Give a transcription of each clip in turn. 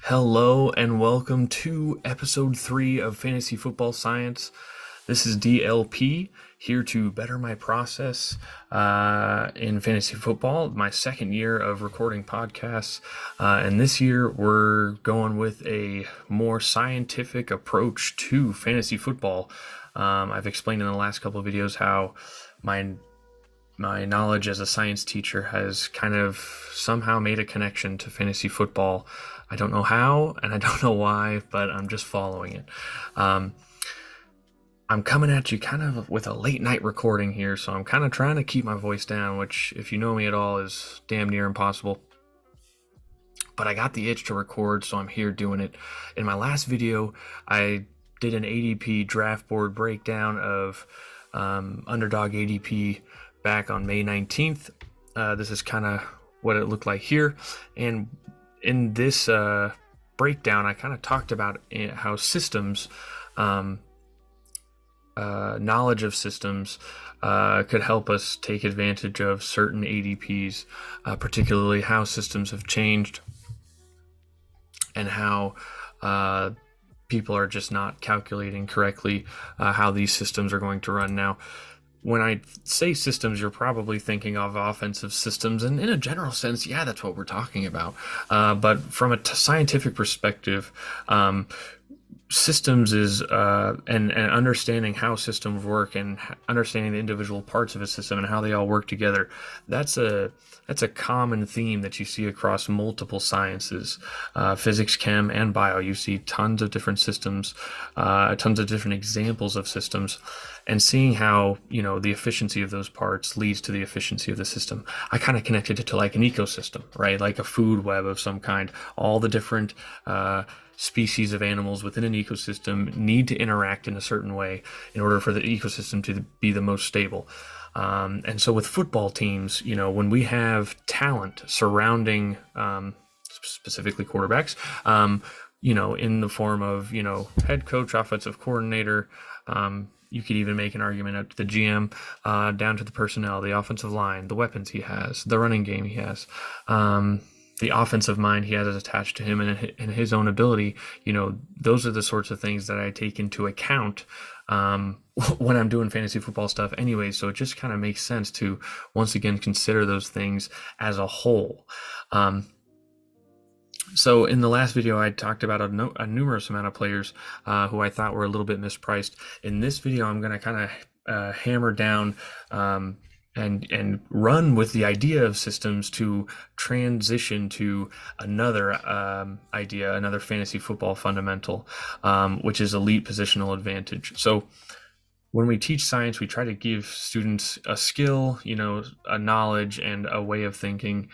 Hello and welcome to episode 3 of Fantasy Football Science. This is DLP, here to better my process in fantasy football, my second year of recording podcasts. And this year we're going with a more scientific approach to fantasy football. I've explained in the last couple of videos how my knowledge as a science teacher has kind of somehow made a connection to fantasy football. I don't know how, and I don't know why, but I'm just following it. I'm coming at you kind of with a late night recording here, so I'm kind of trying to keep my voice down, which, if you know me at all, is damn near impossible. But I got the itch to record, so I'm here doing it. In my last video, I did an ADP draft board breakdown of underdog ADP back on May 19th. This is kind of what it looked like here. And in this breakdown, I kind of talked about how systems, knowledge of systems, could help us take advantage of certain ADPs, particularly how systems have changed and how people are just not calculating correctly how these systems are going to run. Now, when I say systems, you're probably thinking of offensive systems, and in a general sense, yeah, that's what we're talking about. But from a scientific perspective, systems is and understanding how systems work and understanding the individual parts of a system and how they all work together. That's a common theme that you see across multiple sciences, physics, chem, and bio. You see tons of different systems, tons of different examples of systems, and seeing how the efficiency of those parts leads to the efficiency of the system. I kind of connected it to like an ecosystem, right? Like a food web of some kind. All the different species of animals within an ecosystem need to interact in a certain way in order for the ecosystem to be the most stable. And so with football teams, when we have talent surrounding specifically quarterbacks, in the form of, head coach, offensive coordinator, you could even make an argument up to the GM, down to the personnel, the offensive line, the weapons he has, the running game he has, the offensive mind he has attached to him, and his own ability. Those are the sorts of things that I take into account when I'm doing fantasy football stuff anyway. So it just kind of makes sense to once again consider those things as a whole. So in the last video, I talked about a numerous amount of players who I thought were a little bit mispriced. In this video, I'm going to kind of hammer down and run with the idea of systems to transition to another idea, another fantasy football fundamental, which is elite positional advantage. So when we teach science, we try to give students a skill, a knowledge, and a way of thinking.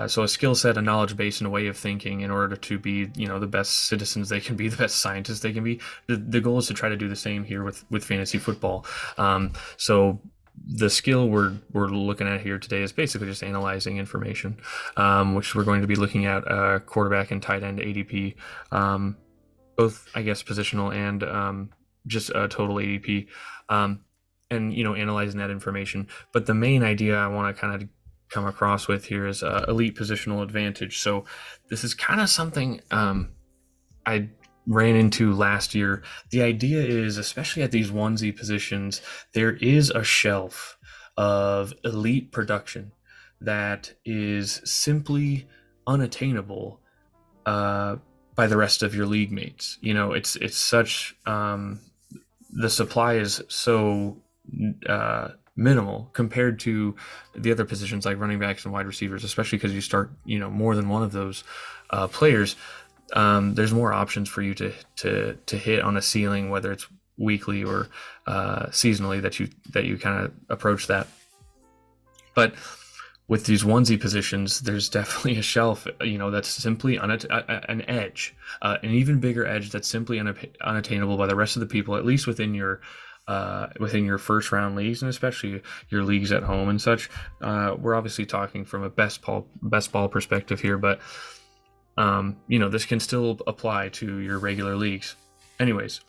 So a skill set, a knowledge base, and a way of thinking in order to be, the best citizens they can be, the best scientists they can be. The goal is to try to do the same here with fantasy football. So the skill we're looking at here today is basically just analyzing information, which we're going to be looking at quarterback and tight end ADP, both, I guess, positional and just total ADP, and analyzing that information. But the main idea I want to kind of come across with here is elite positional advantage. So this is kind of something I ran into last year. The idea is, especially at these onesie positions, there is a shelf of elite production that is simply unattainable by the rest of your league mates. It's such the supply is so minimal compared to the other positions like running backs and wide receivers, especially because you start more than one of those players. There's more options for you to hit on a ceiling, whether it's weekly or seasonally, that you kind of approach that. But with these onesie positions, there's definitely a shelf, that's simply an edge, an even bigger edge that's simply unattainable by the rest of the people, at least within your first round leagues, and especially your leagues at home and such. We're obviously talking from a best ball perspective here, but this can still apply to your regular leagues. Anyways,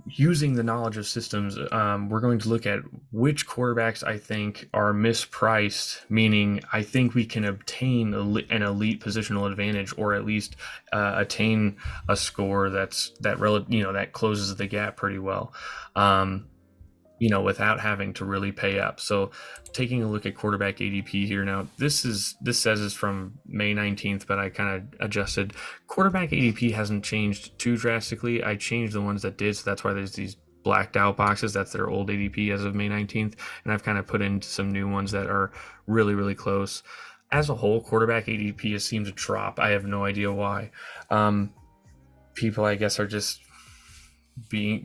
using the knowledge of systems, we're going to look at which quarterbacks I think are mispriced, meaning I think we can obtain an elite positional advantage, or at least attain a score that closes the gap pretty well. Um, without having to really pay up. So taking a look at quarterback ADP here now, this says it's from May 19th, but I kind of adjusted. Quarterback ADP hasn't changed too drastically. I changed the ones that did, so that's why there's these blacked out boxes. That's their old ADP as of May 19th, and I've kind of put in some new ones that are really, really close. As a whole, quarterback ADP has seemed to drop. I have no idea why. People, I guess, are just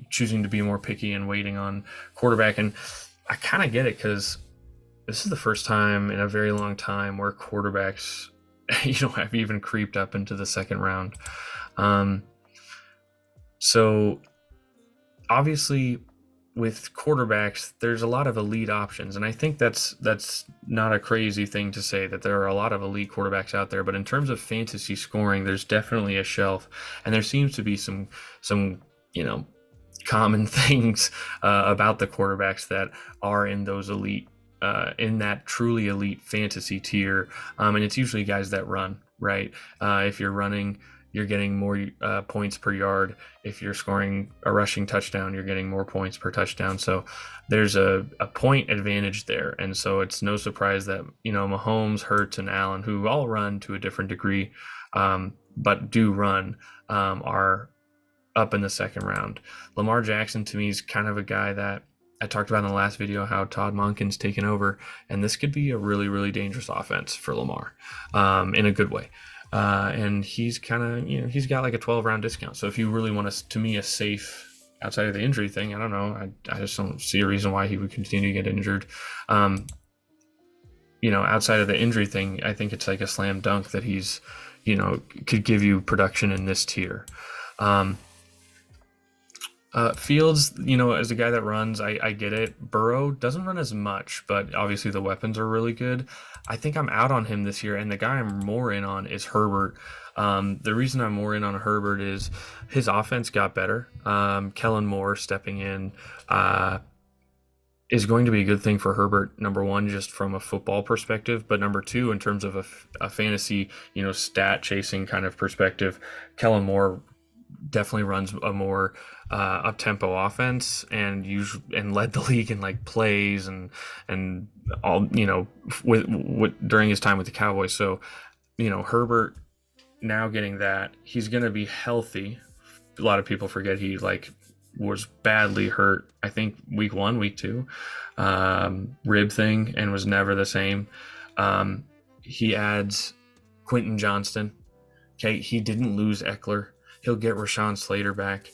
choosing to be more picky and waiting on quarterback. And I kind of get it, because this is the first time in a very long time where quarterbacks have even creeped up into the second round. So obviously with quarterbacks, there's a lot of elite options, and I think that's not a crazy thing to say, that there are a lot of elite quarterbacks out there. But in terms of fantasy scoring, there's definitely a shelf, and there seems to be some common things about the quarterbacks that are in those elite, in that truly elite fantasy tier, and it's usually guys that run, right? If you're running, you're getting more points per yard. If you're scoring a rushing touchdown, you're getting more points per touchdown. So there's a point advantage there. And so it's no surprise that, Mahomes, Hurts, and Allen, who all run to a different degree, but do run, are up in the second round. Lamar Jackson, to me, is kind of a guy that I talked about in the last video, how Todd Monken's taken over, and this could be a really, really dangerous offense for Lamar, in a good way. And he's kind of, he's got like a 12-round discount. So if you really want to me, a safe, outside of the injury thing, I don't know. I just don't see a reason why he would continue to get injured. Outside of the injury thing, I think it's like a slam dunk that he's, could give you production in this tier. Fields, as a guy that runs, I get it. Burrow doesn't run as much, but obviously the weapons are really good. I think I'm out on him this year, and the guy I'm more in on is Herbert. The reason I'm more in on Herbert is his offense got better. Kellen Moore stepping in is going to be a good thing for Herbert, number one, just from a football perspective, but number two, in terms of a fantasy, stat chasing kind of perspective. Kellen Moore definitely runs a more up-tempo offense, and led the league in like plays and all, with during his time with the Cowboys. So Herbert now getting that, he's going to be healthy. A lot of people forget he was badly hurt, I think week 1, week 2, rib thing, and was never the same. He adds Quentin Johnston. Okay, he didn't lose Eckler. He'll get Rashawn Slater back.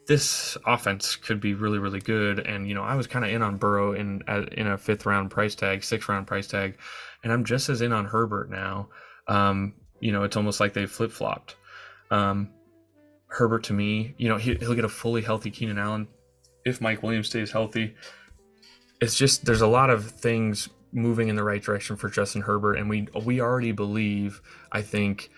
This offense could be really, really good. And, I was kind of in on Burrow in a 5th round price tag, 6th round price tag, and I'm just as in on Herbert now. It's almost like they flip-flopped. Herbert, to me, he'll get a fully healthy Keenan Allen if Mike Williams stays healthy. It's just, there's a lot of things moving in the right direction for Justin Herbert, and we already believe, I think,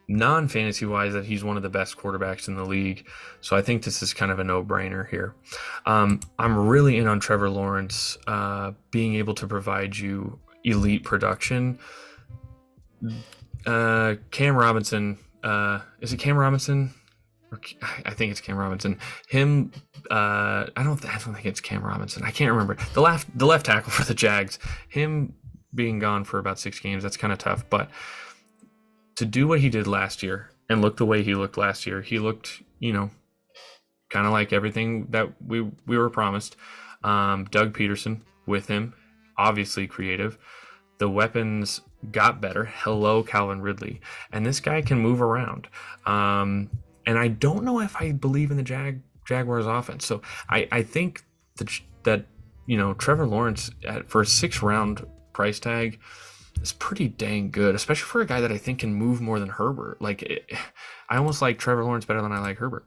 non-fantasy wise, that he's one of the best quarterbacks in the league. So I think this is kind of a no-brainer here. I'm really in on Trevor Lawrence being able to provide you elite production. Cam Robinson, is it Cam Robinson? I think it's Cam Robinson. Him, I don't think it's Cam Robinson. I can't remember. The left tackle for the Jags. Him being gone for about 6 games, that's kind of tough. But to do what he did last year and look the way he looked last year, he looked, kind of like everything that we were promised. Doug Peterson with him, obviously creative. The weapons got better. Hello, Calvin Ridley. And this guy can move around. And I don't know if I believe in the Jaguars offense. So I think that Trevor Lawrence for a 6th round price tag is pretty dang good, especially for a guy that I think can move more than Herbert. I almost like Trevor Lawrence better than I like Herbert.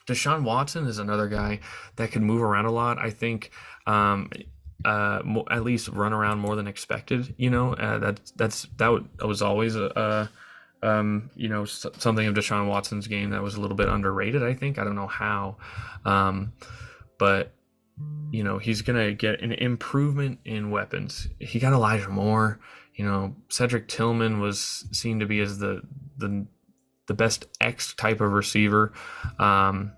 Deshaun Watson is another guy that can move around a lot. I think at least run around more than expected. That was always something of Deshaun Watson's game that was a little bit underrated. I think I don't know how, um, but he's gonna get an improvement in weapons. He got Elijah Moore. Cedric Tillman was seen to be as the the best X type of receiver, and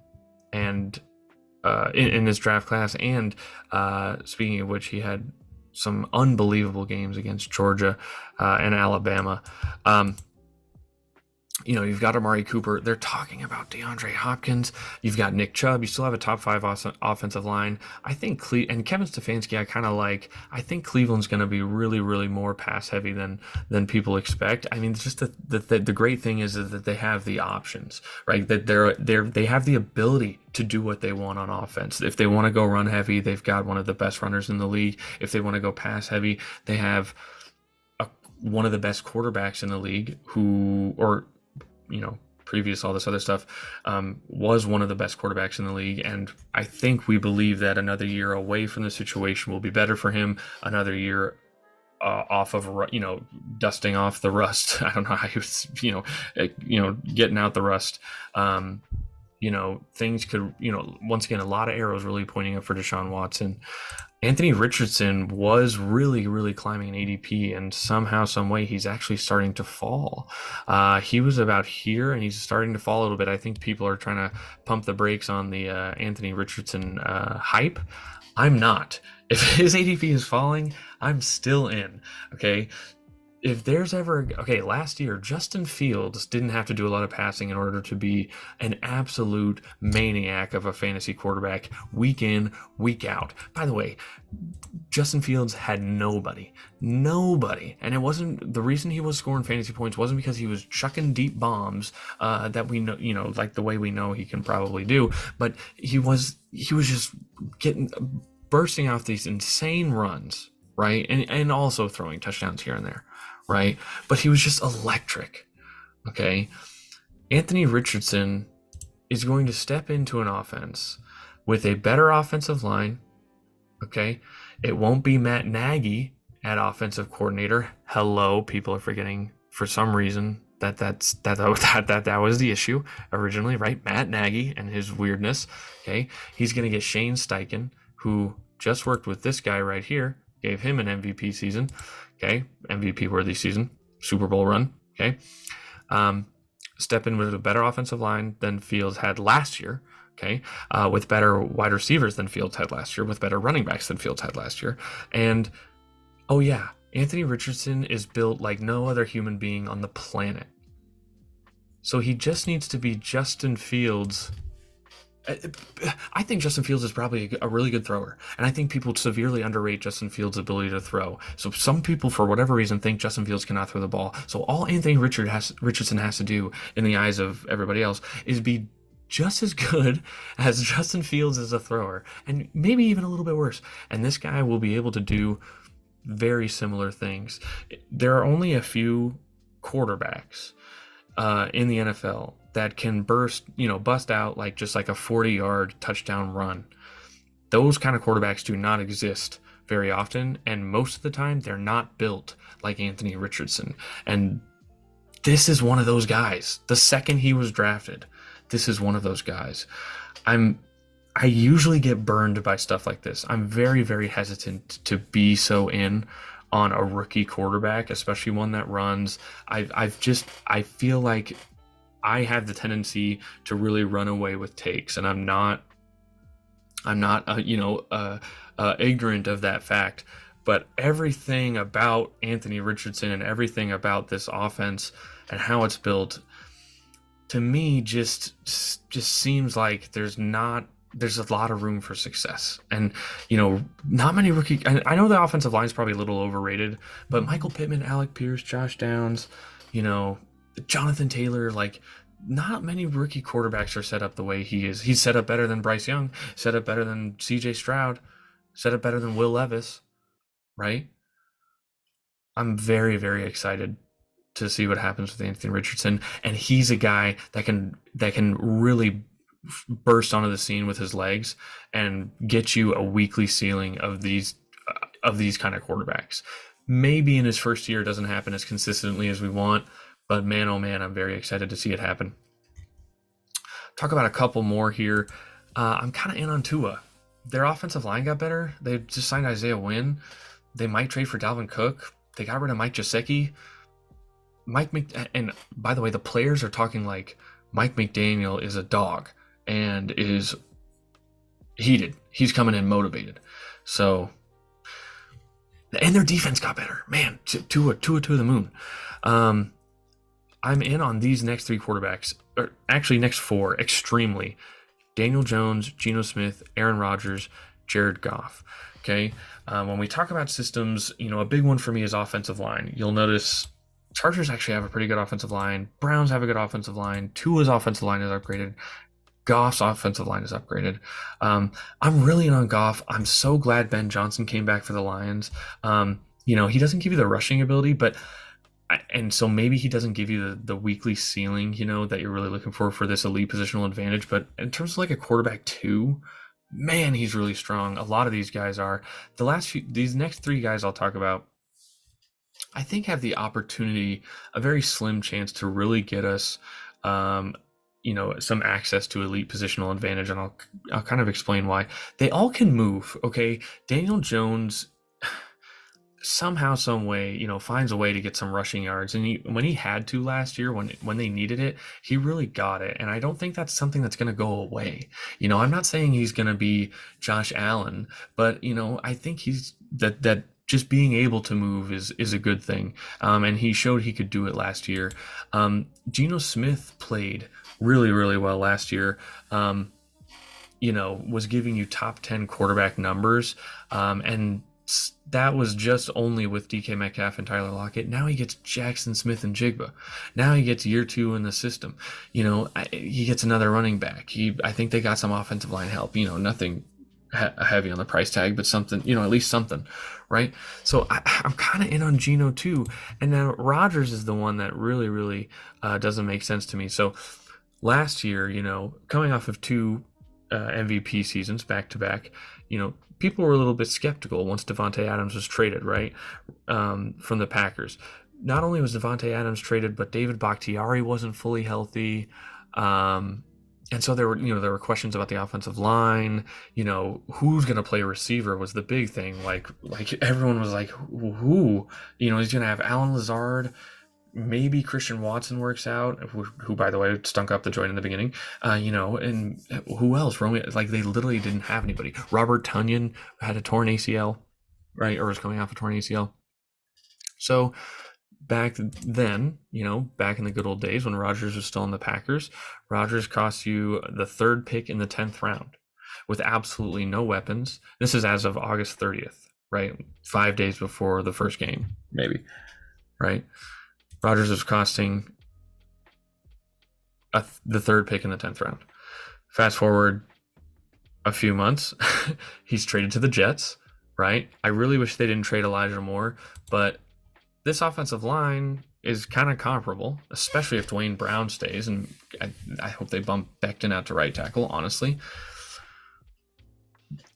in this draft class. And speaking of which, he had some unbelievable games against Georgia and Alabama. Um, you've got Amari Cooper. They're talking about DeAndre Hopkins. You've got Nick Chubb. You still have a top five offensive line. I think and Kevin Stefanski, I kind of like. I think Cleveland's going to be really, really more pass heavy than people expect. I mean, just the great thing is that they have the options, right? That they have the ability to do what they want on offense. If they want to go run heavy, they've got one of the best runners in the league. If they want to go pass heavy, they have one of the best quarterbacks in the league previous all this other stuff, was one of the best quarterbacks in the league. And I think we believe that another year away from the situation will be better for him. Another year off of, dusting off the rust. I don't know how he was, getting out the rust. Things could, once again, a lot of arrows really pointing up for Deshaun Watson. Anthony Richardson was really, really climbing in ADP, and somehow, some way, he's actually starting to fall. He was about here, and he's starting to fall a little bit. I think people are trying to pump the brakes on the Anthony Richardson hype. I'm not. If his ADP is falling, I'm still in. Okay. If there's ever last year Justin Fields didn't have to do a lot of passing in order to be an absolute maniac of a fantasy quarterback week in, week out. By the way, Justin Fields had nobody, and it wasn't the reason he was scoring fantasy points wasn't because he was chucking deep bombs that we know, like the way we know he can probably do, but he was just bursting off these insane runs, right, and also throwing touchdowns here and there. Right? But he was just electric. Okay. Anthony Richardson is going to step into an offense with a better offensive line. Okay. It won't be Matt Nagy at offensive coordinator. Hello. People are forgetting for some reason that was the issue originally, right? Matt Nagy and his weirdness. Okay. He's going to get Shane Steichen, who just worked with this guy right here, gave him an MVP season. Okay, MVP worthy season, Super Bowl run. Okay, step in with a better offensive line than Fields had last year. Okay, with better wide receivers than Fields had last year, with better running backs than Fields had last year. And oh yeah, Anthony Richardson is built like no other human being on the planet. So he just needs to be Justin Fields. I think Justin Fields is probably a really good thrower, and I think people severely underrate Justin Fields' ability to throw. So some people, for whatever reason, think Justin Fields cannot throw the ball. So all Anthony Richardson has to do, in the eyes of everybody else, is be just as good as Justin Fields as a thrower, and maybe even a little bit worse. And this guy will be able to do very similar things. There are only a few quarterbacks in the NFL that can bust out like just like a 40-yard touchdown run. Those kind of quarterbacks do not exist very often, and most of the time they're not built like Anthony Richardson. And this is one of those guys. The second he was drafted, this is one of those guys. I usually get burned by stuff like this. I'm very, very hesitant to be so in on a rookie quarterback, especially one that runs. I feel like I have the tendency to really run away with takes, and I'm not ignorant of that fact. But everything about Anthony Richardson and everything about this offense and how it's built, to me, just seems like there's a lot of room for success. And, not many rookie. I know the offensive line is probably a little overrated, but Michael Pittman, Alec Pierce, Josh Downs, Jonathan Taylor, like, not many rookie quarterbacks are set up the way he is. He's set up better than Bryce Young, set up better than CJ Stroud, set up better than Will Levis, right? I'm very, very excited to see what happens with Anthony Richardson. And he's a guy that can really burst onto the scene with his legs and get you a weekly ceiling of these kind of quarterbacks. Maybe in his first year it doesn't happen as consistently as we want, But man, oh man, I'm very excited to see it happen. Talk about a couple more here. I'm kind of in on Tua. Their offensive line got better. They just signed Isaiah Wynn. They might trade for Dalvin Cook. They got rid of Mike Gesicki. And by the way, the players are talking like Mike McDaniel is a dog and is heated. He's coming in motivated. So, and their defense got better. Man, to the moon. I'm in on these next three quarterbacks, or actually next four, extremely. Daniel Jones, Geno Smith, Aaron Rodgers, Jared Goff. Okay. When we talk about systems, a big one for me is offensive line. You'll notice Chargers actually have a pretty good offensive line. Browns have a good offensive line. Tua's offensive line is upgraded. Goff's offensive line is upgraded. I'm really in on Goff. I'm so glad Ben Johnson came back for the Lions. He doesn't give you the rushing ability, and so maybe he doesn't give you the weekly ceiling, that you're really looking for this elite positional advantage. But in terms of like a quarterback two, man, he's really strong. A lot of these guys are. These next three guys I'll talk about, I think have the opportunity, a very slim chance to really get us, some access to elite positional advantage. And I'll kind of explain why. They all can move. Okay. Daniel Jones somehow, some way, finds a way to get some rushing yards. And when he had to last year, when they needed it, he really got it. And I don't think that's something that's going to go away. I'm not saying he's going to be Josh Allen, but I think he's that just being able to move is a good thing. And he showed he could do it last year. Geno Smith played really, really well last year. Was giving you top 10 quarterback numbers. And that was just only with DK Metcalf and Tyler Lockett. Now he gets Jackson Smith and Jigba. Now he gets year two in the system. He gets another running back. I think they got some offensive line help. Nothing heavy on the price tag, but something, at least something, right? So I'm kind of in on Geno too. And now Rodgers is the one that really, really doesn't make sense to me. So last year, coming off of two MVP seasons back to back, people were a little bit skeptical once Davante Adams was traded, right, from the Packers. Not only was Davante Adams traded, but David Bakhtiari wasn't fully healthy. And so there were questions about the offensive line. Who's going to play receiver was the big thing. Like everyone was like, who? He's going to have Alan Lazard. Maybe Christian Watson works out, who by the way stunk up the joint in the beginning. And who else? They literally didn't have anybody. Robert Tonyan had a torn ACL, right, or was coming off a torn ACL. So back then, back in the good old days when Rodgers was still in the Packers, Rodgers cost you the third pick in the 10th round with absolutely no weapons. This is as of August 30th, right? 5 days before the first game, maybe, right? Rodgers was costing the third pick in the 10th round. Fast forward a few months, he's traded to the Jets, right? I really wish they didn't trade Elijah Moore, but this offensive line is kind of comparable, especially if Dwayne Brown stays, and I hope they bump Becton out to right tackle, honestly.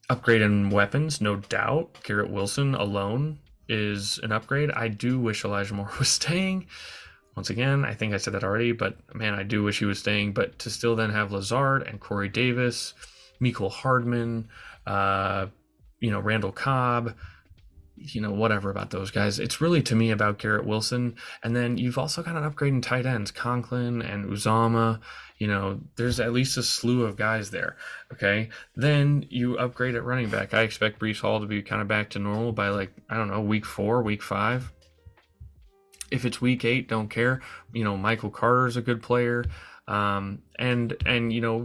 Upgrade in weapons, no doubt. Garrett Wilson alone is an upgrade. I do wish Elijah Moore was staying. Once again, I think I said that already, but man, I do wish he was staying. But to still then have Lazard and Corey Davis, Mecole Hardman, Randall Cobb, whatever about those guys. It's really, to me, about Garrett Wilson. And then you've also got an upgrade in tight ends, Conklin and Uzama. There's at least a slew of guys there. Okay. Then you upgrade at running back. I expect Breece Hall to be kind of back to normal by week 4, week 5. If it's week 8, don't care. Michael Carter is a good player. And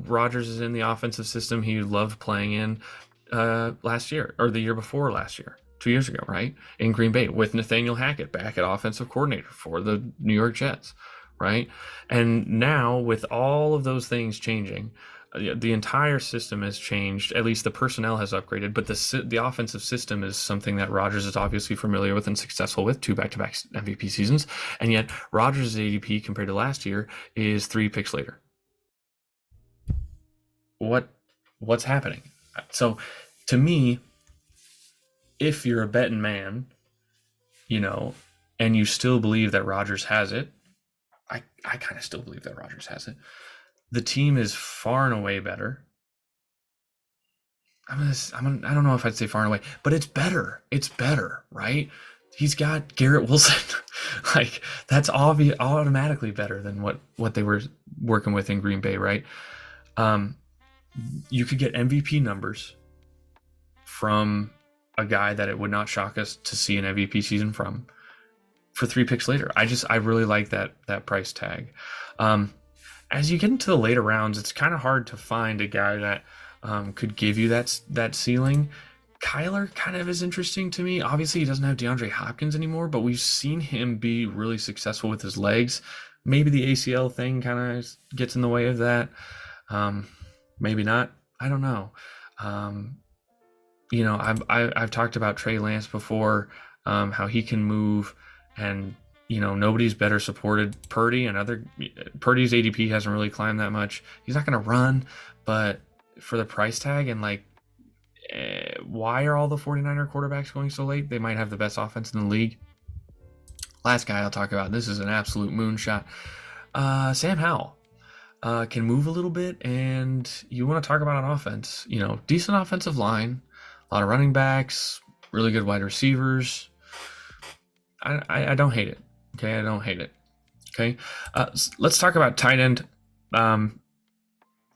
Rodgers is in the offensive system he loved playing in last year, or the year before last year. 2 years ago, right? In Green Bay with Nathaniel Hackett back at offensive coordinator for the New York Jets, right? And now with all of those things changing, the entire system has changed. At least the personnel has upgraded, but the offensive system is something that Rodgers is obviously familiar with and successful with, 2 back-to-back MVP seasons. And yet Rodgers' ADP compared to last year is 3 picks later. What's happening? So to me, if you're a betting man, and you still believe that Rodgers has it, I kind of still believe that Rodgers has it. The team is far and away better. I don't know if I'd say far and away, but it's better. It's better, right? He's got Garrett Wilson. Like that's obvious, automatically better than what they were working with in Green Bay, right? Um, you could get MVP numbers from a guy that it would not shock us to see an MVP season from for 3 picks later. I really like that price tag. Um, as you get into the later rounds, it's kind of hard to find a guy that could give you that ceiling. Kyler kind of is interesting to me. Obviously, he doesn't have DeAndre Hopkins anymore, but we've seen him be really successful with his legs. Maybe the ACL thing kind of gets in the way of that. Um, Maybe not. I don't know. Um, I've talked about Trey Lance before, how he can move, and nobody's better supported. Purdy's ADP hasn't really climbed that much. He's not going to run, but for the price tag and why are all the 49er quarterbacks going so late? They might have the best offense in the league. Last guy I'll talk about. This is an absolute moonshot. Sam Howell. Can move a little bit, and you want to talk about an offense. Decent offensive line, a lot of running backs, really good wide receivers. I don't hate it. Okay, I don't hate it. Okay, let's talk about tight end.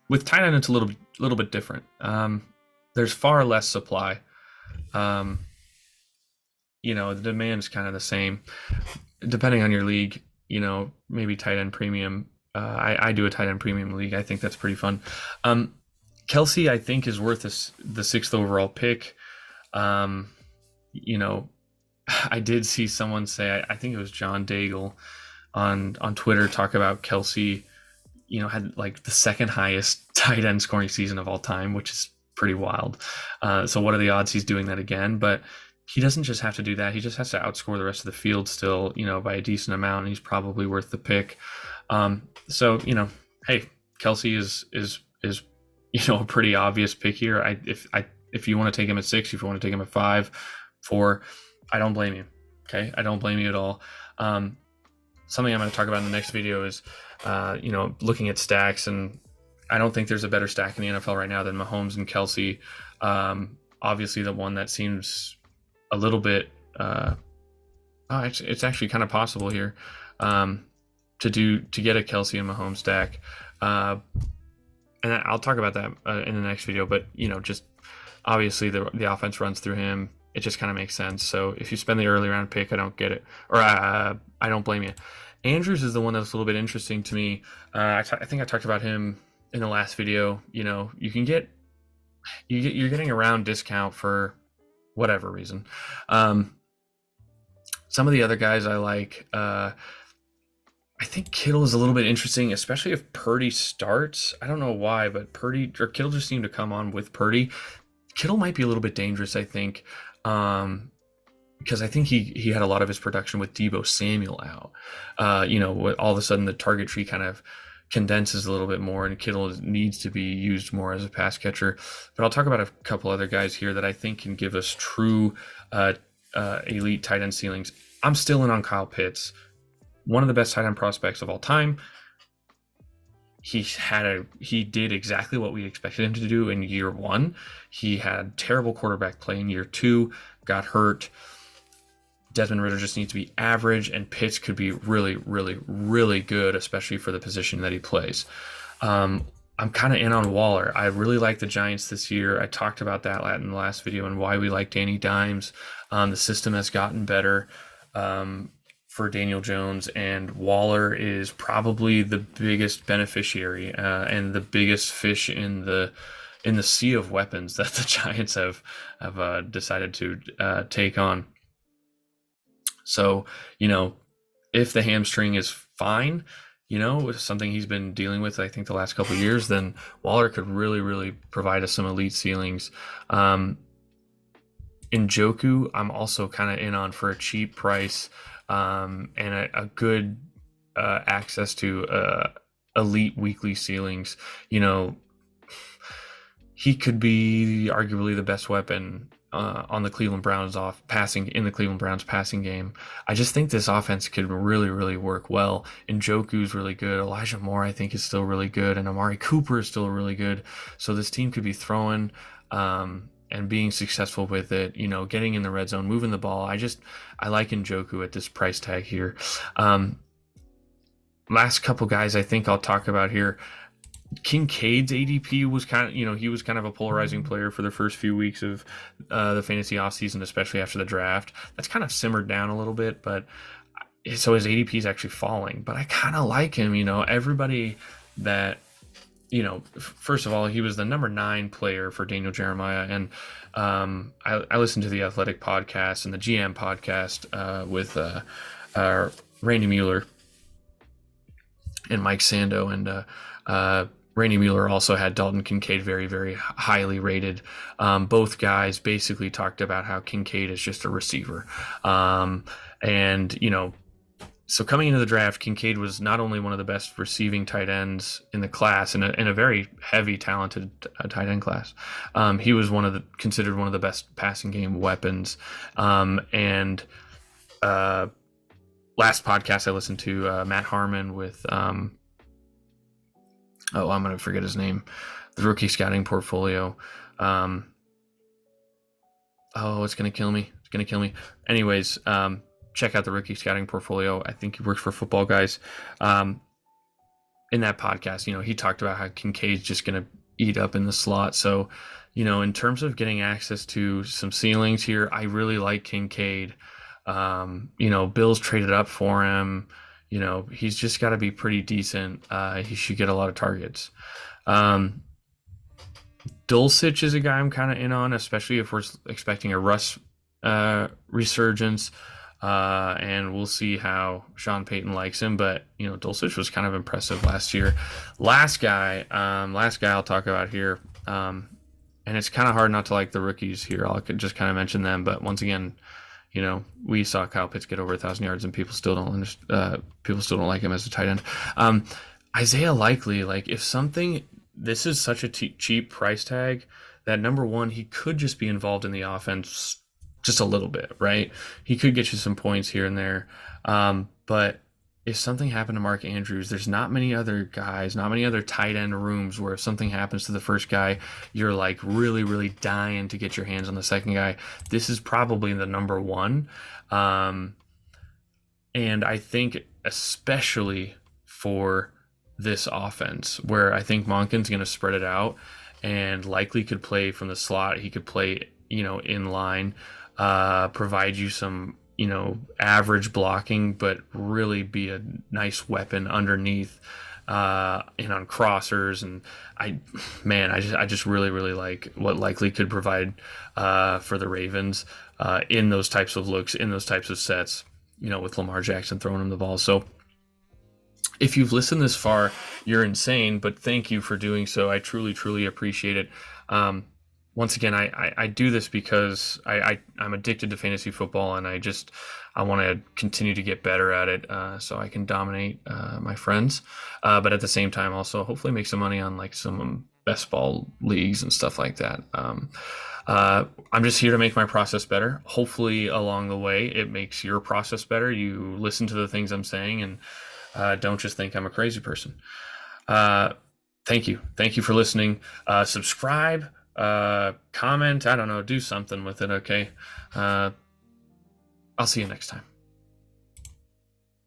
With tight end, it's a little bit different. There's far less supply. The demand's kind of the same, depending on your league. Maybe tight end premium. I do a tight end premium league. I think that's pretty fun. Kelsey, I think, is worth the 6th overall pick. I did see someone say, I think it was John Daigle on Twitter, talk about Kelsey, had like the second highest tight end scoring season of all time, which is pretty wild. So what are the odds he's doing that again? But he doesn't just have to do that. He just has to outscore the rest of the field still, by a decent amount, and he's probably worth the pick. Hey, Kelsey is a pretty obvious pick here. If you want to take him at 6, if you want to take him at 5, 4, I don't blame you. Okay, I don't blame you at all. Something I'm going to talk about in the next video is, looking at stacks, and I don't think there's a better stack in the NFL right now than Mahomes and Kelsey. Obviously, the one that seems a little bit, it's actually kind of possible here. To get a Kelsey and Mahomes stack, and I'll talk about that in the next video. But just obviously the offense runs through him. It just kind of makes sense. So if you spend the early round pick, I don't get it, or I don't blame you. Andrews is the one that's a little bit interesting to me. I think I talked about him in the last video. You're getting a round discount for whatever reason. Some of the other guys I like. I think Kittle is a little bit interesting, especially if Purdy starts. I don't know why, but Kittle just seemed to come on with Purdy. Kittle might be a little bit dangerous, I think, because I think he had a lot of his production with Deebo Samuel out. All of a sudden the target tree kind of condenses a little bit more, and Kittle needs to be used more as a pass catcher. But I'll talk about a couple other guys here that I think can give us true elite tight end ceilings. I'm still in on Kyle Pitts. One of the best tight end prospects of all time. He did exactly what we expected him to do in year 1. He had terrible quarterback play in year 2, got hurt. Desmond Ridder just needs to be average, and Pitts could be really, really, really good, especially for the position that he plays. I'm kind of in on Waller. I really like the Giants this year. I talked about that in the last video and why we like Danny Dimes. The system has gotten better for Daniel Jones, and Waller is probably the biggest beneficiary and the biggest fish in the sea of weapons that the Giants have decided to take on. So, if the hamstring is fine, with something he's been dealing with, I think the last couple of years, then Waller could really, really provide us some elite ceilings. Njoku, I'm also kind of in on for a cheap price. And a good access to elite weekly ceilings. He could be arguably the best weapon on the Cleveland Browns in the Cleveland Browns passing game. I just think this offense could really, really work well. And Njoku's really good. Elijah Moore, I think, is still really good, and Amari Cooper is still really good. So this team could be throwing and being successful with it. Getting in the red zone, moving the ball. I like Njoku at this price tag here. Last couple guys I think I'll talk about here. Kincaid's ADP was he was kind of a polarizing player for the first few weeks of the fantasy offseason, especially after the draft. That's kind of simmered down a little bit, but so his ADP is actually falling. But I kind of like him. Everybody that, first of all, he was the number 9 player for Daniel Jeremiah, and I listened to the Athletic podcast and the GM podcast with Randy Mueller and Mike Sando, and Randy Mueller also had Dalton Kincaid very, very highly rated. Both guys basically talked about how Kincaid is just a receiver. So coming into the draft, Kincaid was not only one of the best receiving tight ends in the class, in a very heavy, talented tight end class. He was considered one of the best passing game weapons. Last podcast I listened to, Matt Harmon with, I'm going to forget his name, the rookie scouting portfolio. It's going to kill me. Anyways, check out the rookie scouting portfolio. I think he works for Football Guys. In that podcast, he talked about how Kincaid's just going to eat up in the slot. So, in terms of getting access to some ceilings here, I really like Kincaid. Bills traded up for him. He's just got to be pretty decent. He should get a lot of targets. Dulcich is a guy I'm kind of in on, especially if we're expecting a Russ resurgence. And we'll see how Sean Payton likes him. But, Dulcich was kind of impressive last year. Last guy I'll talk about here. And it's kind of hard not to like the rookies here. I'll just kind of mention them. But once again, we saw Kyle Pitts get over 1,000 yards, and people still don't like him as a tight end. Isaiah Likely, this is such a cheap price tag that, number one, he could just be involved in the offense just a little bit, right? He could get you some points here and there. But if something happened to Mark Andrews, there's not many other tight end rooms where if something happens to the first guy, you're like really, really dying to get your hands on the second guy. This is probably the number one. And I think especially for this offense, where I think Monken's going to spread it out and Likely could play from the slot. He could play, in line, provide you some, average blocking, but really be a nice weapon underneath and on crossers. And I just really, really like what Likely could provide for the Ravens in those types of looks, in those types of sets, with Lamar Jackson throwing him the ball. So if you've listened this far, you're insane, but thank you for doing so. I truly, truly appreciate it. Once again, I do this because I'm addicted to fantasy football, and I want to continue to get better at it so I can dominate my friends. But at the same time, also hopefully make some money on some best ball leagues and stuff like that. I'm just here to make my process better. Hopefully along the way, it makes your process better. You listen to the things I'm saying and don't just think I'm a crazy person. Thank you. Thank you for listening. Subscribe. Comment, I don't know, do something with it, okay? I'll see you next time.